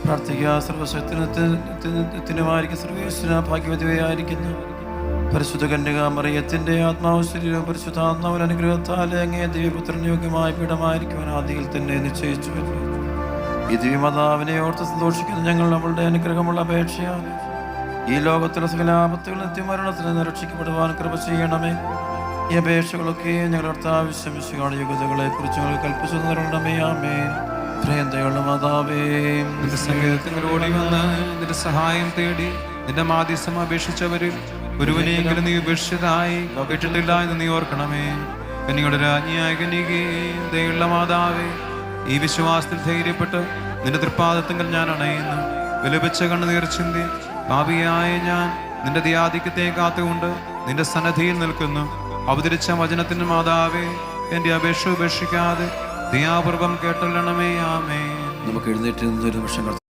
പ്രാർത്ഥിക്കുക. സർവശക്തിനുമായിരിക്കും സർവേശ്വര ഭാഗ്യവതിയായിരിക്കുന്നു പരിശുദ്ധ കന്യക മറിയത്തിന്റെ ആത്മാവ് ശരീരവും പരിശുദ്ധാത്മാവിന്റെ അനുഗ്രഹത്താൽ അങ്ങേ ദിവ്യപുത്രൻ യോഗ്യമായ പീഠമായിരിക്കുവാൻ ആദിയിൽ തന്നെ നിശ്ചയിച്ചു. ഈ ദിവ്യമാതാവിനെ ഓർത്ത് സന്തോഷിക്കുന്ന ഞങ്ങൾ നമ്മളുടെ അനുഗ്രഹമുള്ള അപേക്ഷയാണ് ഈ ലോകത്തിലെ സകല ആപത്തുകൾ നിത്യമരണത്തിൽ നിന്ന് രക്ഷിക്കപ്പെടുവാൻ കൃപ ചെയ്യണമേ. ഈ അപേക്ഷകളൊക്കെ ഞങ്ങളുടെ ആവശ്യമിശിയുടെ യോഗ്യതകളെ കുറിച്ച് ഞങ്ങൾ കൽപ്പിച്ചു തരണമേ. ആമേൻ. ത്രയന്തയുള്ള മാതാവേ, നിന്റെ സങ്കേതത്തിനോടി വന്ന് നിന്റെ സഹായം തേടി നിന്റെ മാധ്യസ്ഥം അപേക്ഷിച്ചവരിൽ ഒരുവനെയെങ്കിലും നീ ഉപേക്ഷിച്ചതായി കേട്ടിട്ടില്ല എന്ന് നീ ഓർക്കണമേ. കന്യകളുടെ രാജ്ഞിയായ കന്യകേ, ദയുള്ള മാതാവേ, ഈ വിശ്വാസത്തിൽ ധൈര്യപ്പെട്ട് നിന്റെ തൃപ്പാദത്തിങ്കൽ ഞാൻ അണയുന്നു. വിലപിച്ച കണ്ണുനീർ ചിന്തി പാപിയായ ഞാൻ നിന്റെ ദയാധിക്യത്തെ കാത്തുകൊണ്ട് നിന്റെ സന്നദ്ധിയിൽ നിൽക്കുന്നു. അവതരിച്ച വചനത്തിന്റെ മാതാവേ, എന്റെ അപേക്ഷ ഉപേക്ഷിക്കാതെ ദയാപൂർവം കേട്ടൊല്ലണമേ. ആമേൻ. നമുക്ക് എഴുന്നേറ്റ് നിന്നൊരു നിമിഷം